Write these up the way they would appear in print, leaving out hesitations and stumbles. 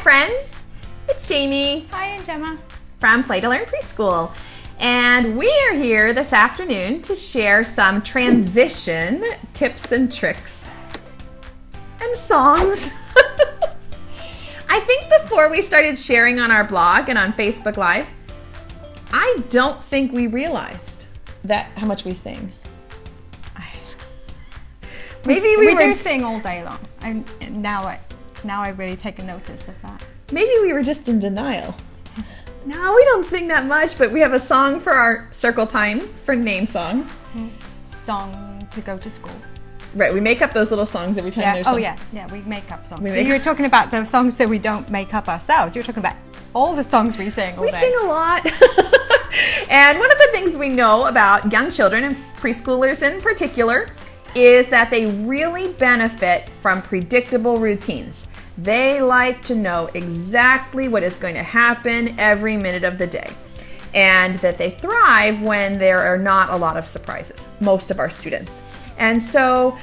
friends, it's Jamie. Hi, I'm Gemma. From Play to Learn Preschool. And we are here this afternoon to share some transition tips and tricks and songs. I think before we started sharing on our blog and on Facebook Live, I don't think we realized how much we sing. Maybe we do sing all day long. Now I really take a notice of that. Maybe we were just in denial. No, we don't sing that much, but we have a song for our circle time for name songs. Song to go to school. Right, we make up those little songs every time there's yeah, we make up songs. You're talking about the songs that we don't make up ourselves. You're talking about all the songs we sing all day. We sing a lot. And one of the things we know about young children and preschoolers in particular is that they really benefit from predictable routines. They like to know exactly what is going to happen every minute of the day, and that they thrive when there are not a lot of surprises, most of our students. And so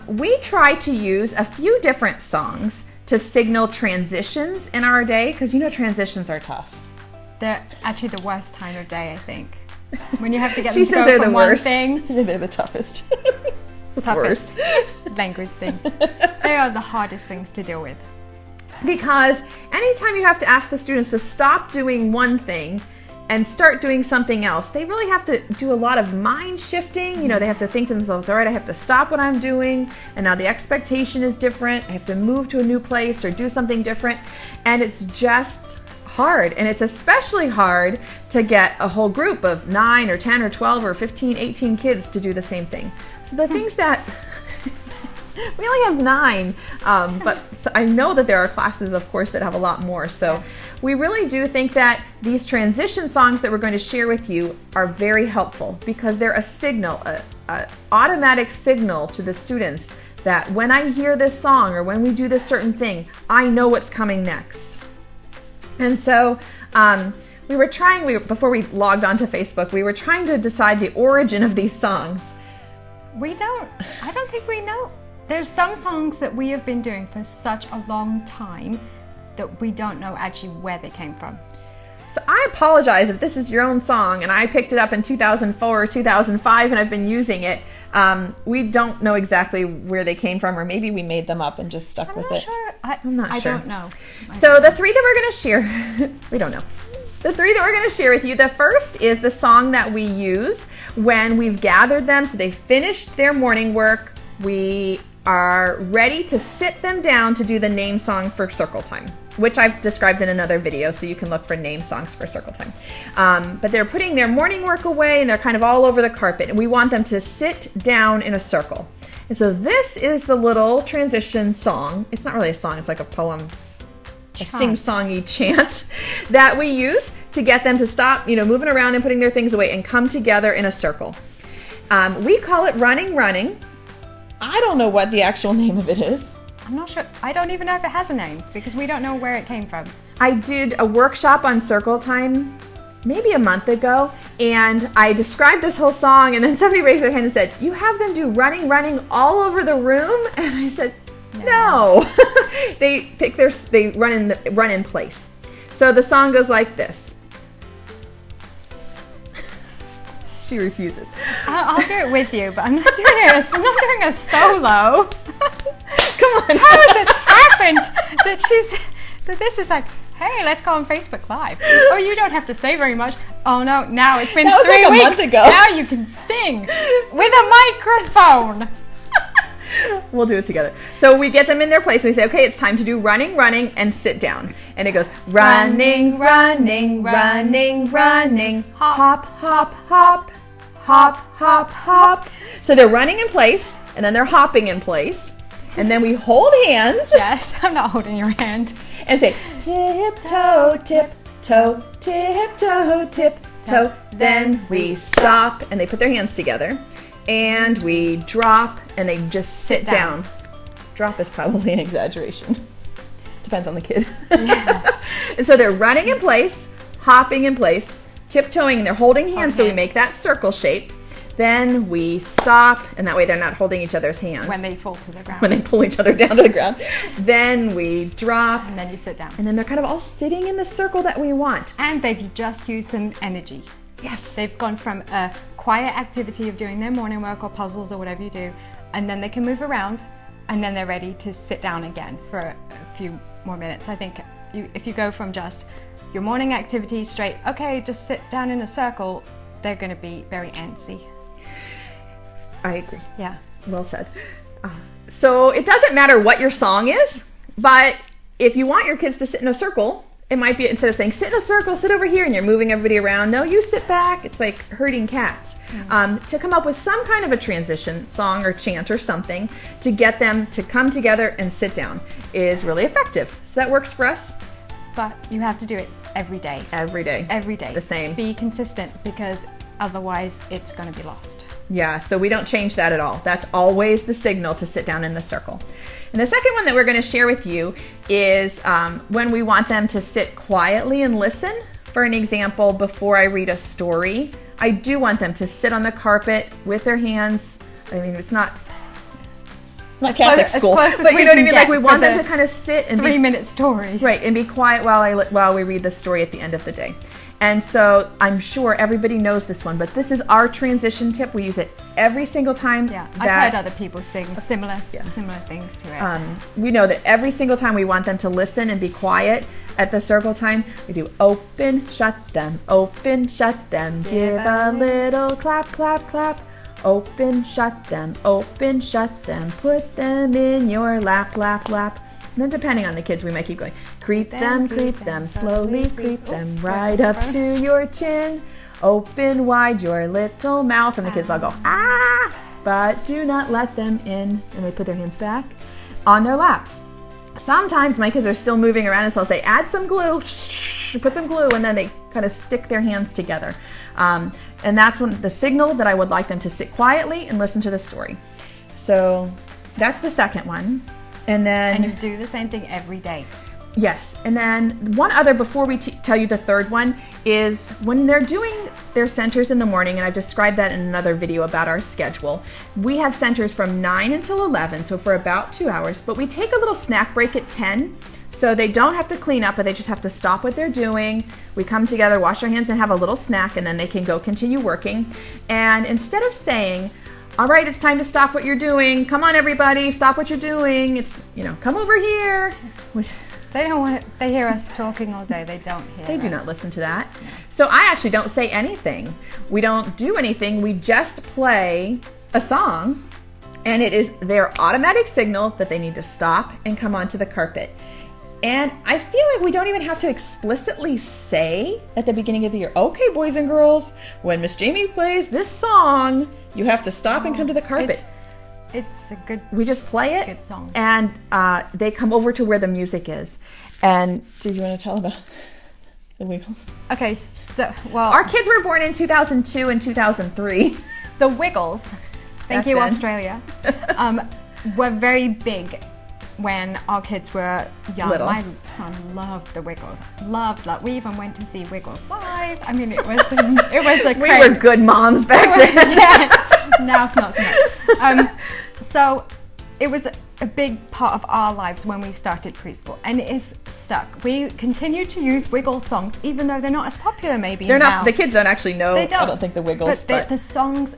we try to use a few different songs to signal transitions in our day, because transitions are tough. They're actually the worst time of day, I think. When you have to get them to go from one thing. They're the toughest. Toughest. It's a language thing. They are the hardest things to deal with. Because anytime you have to ask the students to stop doing one thing and start doing something else, they really have to do a lot of mind shifting. They have to think to themselves, all right, I have to stop what I'm doing, and now the expectation is different. I have to move to a new place or do something different. And it's just hard. And it's especially hard to get a whole group of 9 or 10 or 12 or 15, 18 kids to do the same thing. So the things that we only have 9, but I know that there are classes, of course, that have a lot more. So yes. We really do think that these transition songs that we're going to share with you are very helpful, because they're a signal, an automatic signal to the students that when I hear this song or when we do this certain thing, I know what's coming next. And so before we logged onto Facebook, we were trying to decide the origin of these songs. I don't think we know. There's some songs that we have been doing for such a long time that we don't know actually where they came from. So I apologize if this is your own song and I picked it up in 2004 or 2005 and I've been using it. We don't know exactly where they came from, or maybe we made them up and just stuck with it. I'm not sure. I don't know. So the 3 that we're going to share, we don't know. The 3 that we're going to share with you, the first is the song that we use when we've gathered them, so they finished their morning work. We are ready to sit them down to do the name song for circle time, which I've described in another video, so you can look for name songs for circle time. But they're putting their morning work away and they're kind of all over the carpet, and we want them to sit down in a circle. And so this is the little transition song. It's not really a song, it's like a poem, a sing-songy chant that we use to get them to stop, moving around and putting their things away and come together in a circle. We call it Running, Running. I don't know what the actual name of it is. I'm not sure. I don't even know if it has a name, because we don't know where it came from. I did a workshop on circle time maybe a month ago, and I described this whole song, and then somebody raised their hand and said, you have them do running, running all over the room? And I said, no. They run in place. So the song goes like this. She refuses. I'll do it with you, but I'm not doing it. I'm not doing a solo. Come on. How has this happened? That this is like, hey, let's go on Facebook Live. Oh, you don't have to say very much. Oh no, now it's been 3 weeks. Like a month ago. Now you can sing with a microphone. We'll do it together. So we get them in their place and we say, okay, it's time to do running, running, and sit down. And it goes running, running, running, running, hop, hop, hop, hop, hop, hop. So they're running in place, and then they're hopping in place. And then we hold hands. Yes, I'm not holding your hand. And say, tip-toe, tip-toe, tip-toe, tip-toe. Then we stop, and they put their hands together. And we drop, and they just sit down. Drop is probably an exaggeration. Depends on the kid. Yeah. And so they're running in place, hopping in place, tiptoeing, and they're holding hands, so we make that circle shape. Then we stop, and that way they're not holding each other's hand When they fall to the ground. when they pull each other down to the ground. Then we drop, And then you sit down. and then they're kind of all sitting in the circle that we want. And they've just used some energy. Yes. They've gone from a quiet activity of doing their morning work or puzzles or whatever you do, and then they can move around, and then they're ready to sit down again for a few more minutes. I think if you go from just your morning activity straight, okay, just sit down in a circle, they're going to be very antsy. I agree. Yeah. Well said. So it doesn't matter what your song is, but if you want your kids to sit in a circle, it might be, instead of saying, sit in a circle, sit over here, and you're moving everybody around, no, you sit back. It's like herding cats. To come up with some kind of a transition song or chant or something to get them to come together and sit down is really effective. So that works for us But you have to do it every day. every day. Every day. The same. Be consistent, because otherwise it's going to be lost. Yeah, so we don't change that at all. That's always the signal to sit down in the circle. And the second one that we're going to share with you is when we want them to sit quietly and listen. For an example, before I read a story, I do want them to sit on the carpet with their hands. I mean, it's not Catholic as school, close as but we you know what I can mean? Like, get we for want them the to kind of sit and be 3-minute story. right, and be quiet while we read the story at the end of the day. And so I'm sure everybody knows this one, but this is our transition tip. We use it every single time. Yeah, I've heard other people sing similar things to it. We know that every single time we want them to listen and be quiet at the circle time, we do open, shut them, give a little clap, clap, clap. Open, shut them, put them in your lap, lap, lap. And then depending on the kids, we might keep going. Creep them, slowly creep them, right up to your chin. Open wide your little mouth. And the kids all go, ah! But do not let them in. And they put their hands back on their laps. Sometimes my kids are still moving around, and so I'll say, add some glue, put some glue, and then they kind of stick their hands together. And that's when the signal that I would like them to sit quietly and listen to the story. So that's the second one. And then you do the same thing every day. yes. And then one other before we tell you the third one is when they're doing their centers in the morning, and I've described that in another video about our schedule. We have centers from 9 until 11, so for about 2 hours, but we take a little snack break at 10. So they don't have to clean up, but they just have to stop what they're doing. We come together, wash our hands, and have a little snack, and then they can go continue working. And instead of saying, all right, it's time to stop what you're doing. Come on, everybody, stop what you're doing. It's, come over here. They don't want it. They hear us talking all day. They don't hear They do us. not listen to that. So I actually don't say anything. We don't do anything. We just play a song, and it is their automatic signal that they need to stop and come onto the carpet. And I feel like we don't even have to explicitly say at the beginning of the year, okay, boys and girls, when Miss Jamie plays this song, you have to stop and come to the carpet. It's a good. We just play it, Good song. and they come over to where the music is. And do you want to tell about the Wiggles? Okay, so Our kids were born in 2002 and 2003. the Wiggles. Thank Back you, then. Australia. Were very big when our kids were young. Little. My son loved the Wiggles. Loved. We even went to see Wiggles live. I mean, it was a We were good moms back then. yeah. Now it's not so much. So it was a big part of our lives when we started preschool, and it is stuck. We continue to use Wiggle songs, even though they're not as popular maybe They're now. not. The kids don't actually know. They don't. I don't think the Wiggles. But the songs,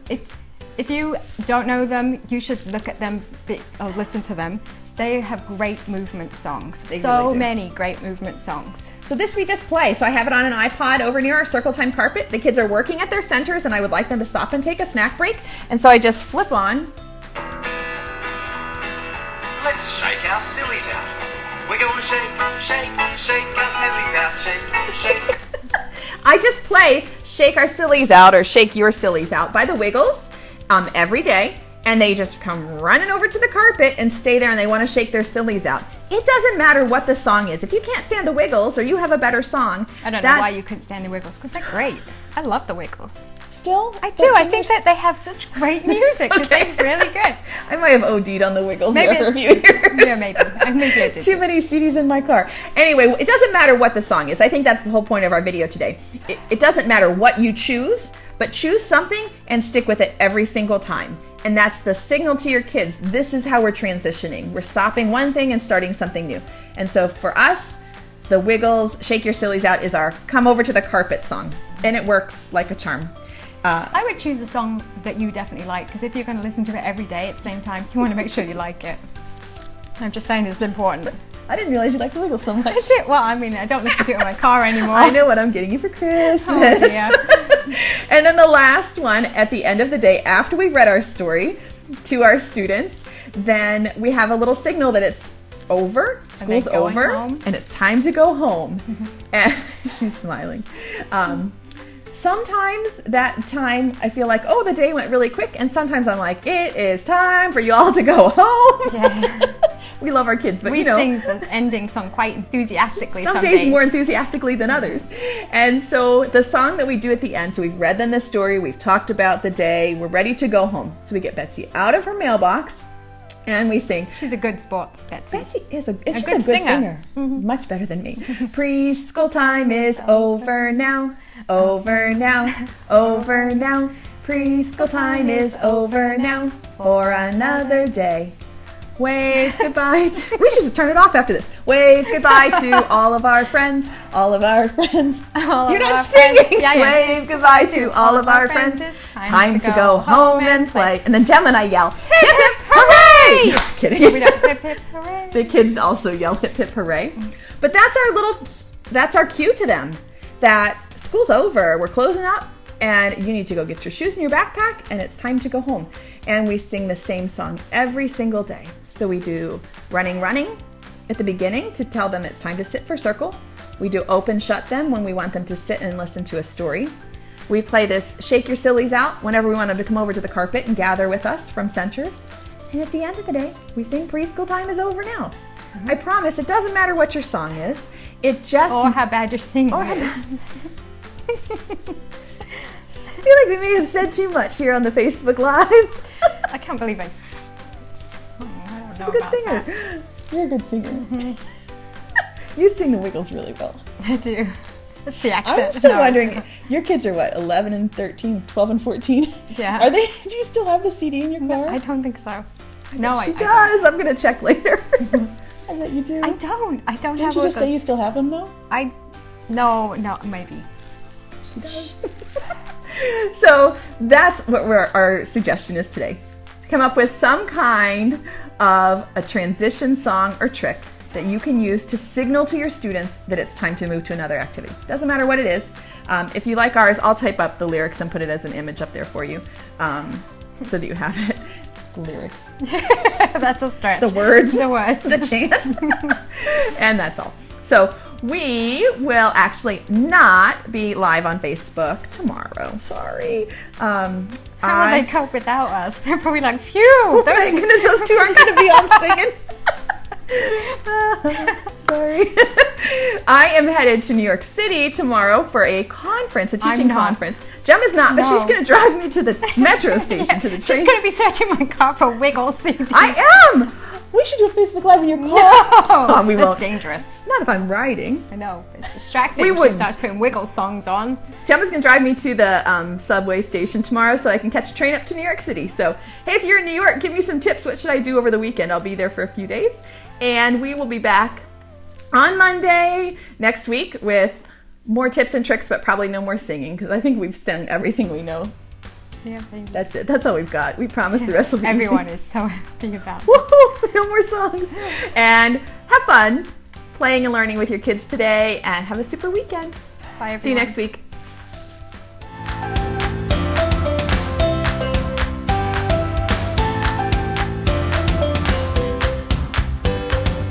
if you don't know them, you should look at them or listen to them. They have great movement songs. They so really do. many great movement songs. So this we just play. So I have it on an iPod over near our Circle Time carpet. The kids are working at their centers, and I would like them to stop and take a snack break. And so I just flip on. Let's shake our sillies out. We're going to shake, shake, shake our sillies out. Shake, shake. I just play Shake Our Sillies Out or Shake Your Sillies Out by the Wiggles every day. And they just come running over to the carpet and stay there, and they want to shake their sillies out. It doesn't matter what the song is. If you can't stand the Wiggles or you have a better song, I don't know why you couldn't stand the Wiggles, because they're great. I love the Wiggles. Still? I do. I think that they have such great music. Okay. They're really good. I might have OD'd on the Wiggles Maybe there for a it's- few years. Yeah, maybe. Maybe I did. Too many CDs in my car. Anyway, it doesn't matter what the song is. I think that's the whole point of our video today. It doesn't matter what you choose, But choose something and stick with it every single time. And that's the signal to your kids. This is how we're transitioning. We're stopping one thing and starting something new. And so for us, the Wiggles Shake Your Sillies Out is our come over to the carpet song. And it works like a charm. I would choose a song that you definitely like, because if you're going to listen to it every day at the same time, you want to make sure you like it. I'm just saying it's important. I didn't realize you liked the Wiggles so much. That's it. Well, I mean, I don't listen to it in my car anymore. I know what I'm getting you for Christmas. Oh, dear. And then the last one, at the end of the day, after we've read our story to our students, then we have a little signal that it's over, school's over, and it's time to go home. And she's smiling. Sometimes that time I feel like, oh, the day went really quick, and sometimes I'm like, it is time for you all to go home. Yeah. We love our kids, but we you know, sing the ending song quite enthusiastically. some days more enthusiastically than others. And so the song that we do at the end, so we've read them the story, we've talked about the day, we're ready to go home. So we get Betsy out of her mailbox and we sing. She's a good sport, Betsy. Betsy is a good good singer. Much better than me. Preschool time is over now, over now, over now. Preschool time is over now for another day. Wave goodbye to, we should just turn it off after this. Wave goodbye to all of our friends, all of our friends. You're not singing. Yeah. Wave goodbye to all of our friends. It's Time to go home and play. And then Jem and I yell, hip hip hooray! No, kidding. We don't hip hip hooray. The kids also yell hip hip hooray. But that's our cue to them that school's over, we're closing up, and you need to go get your shoes and your backpack, and it's time to go home. And we sing the same song every single day. So we do running, running at the beginning to tell them it's time to sit for circle. We do open, shut them when we want them to sit and listen to a story. We play this Shake Your Sillies Out whenever we want them to come over to the carpet and gather with us from Centers. And at the end of the day, we sing Preschool Time is Over Now. Mm-hmm. I promise it doesn't matter what your song is. It just... Or how bad you're singing. I feel like we may have said too much here on the Facebook Live. I can't believe I She's a good singer. That. You're a good singer. Mm-hmm. You sing the Wiggles really well. I do. It's the accent. I'm still wondering, your kids are what, 11 and 13, 12 and 14? Yeah. Do you still have the CD in your car? No, I don't think so. No, she does. I'm going to check later. I bet you do. I don't have Didn't you just say you still have them though? No, maybe. She does. So that's what our suggestion is today. Come up with some kind of a transition song or trick that you can use to signal to your students that it's time to move to another activity. Doesn't matter what it is. If you like ours, I'll type up the lyrics and put it as an image up there for you so that you have it. The lyrics. That's a stretch. The words. The words. The chant. And that's all. So we will actually not be live on Facebook tomorrow. Sorry. How will they cope without us? They're probably like, phew! Thank goodness those two aren't going to be on singing. Sorry. I am headed to New York City tomorrow for a conference, a teaching conference. Gemma's not, but she's going to drive me to the metro station, to the train. She's going to be searching my car for Wiggles CDs. I am! We should do a Facebook Live in your car. No! We won't. That's dangerous. Not if I'm riding. I know. It's distracting. We wouldn't. She starts putting Wiggles songs on. Gemma's going to drive me to the subway station tomorrow so I can catch a train up to New York City. So, hey, if you're in New York, give me some tips. What should I do over the weekend? I'll be there for a few days. And we will be back on Monday next week with more tips and tricks, but probably no more singing because I think we've sung everything we know. Yeah, maybe. That's it. That's all we've got. We promise the rest will be Everyone easy. is so happy about it. Woohoo! No more songs. And have fun playing and learning with your kids today and have a super weekend. Bye, everyone. See you next week.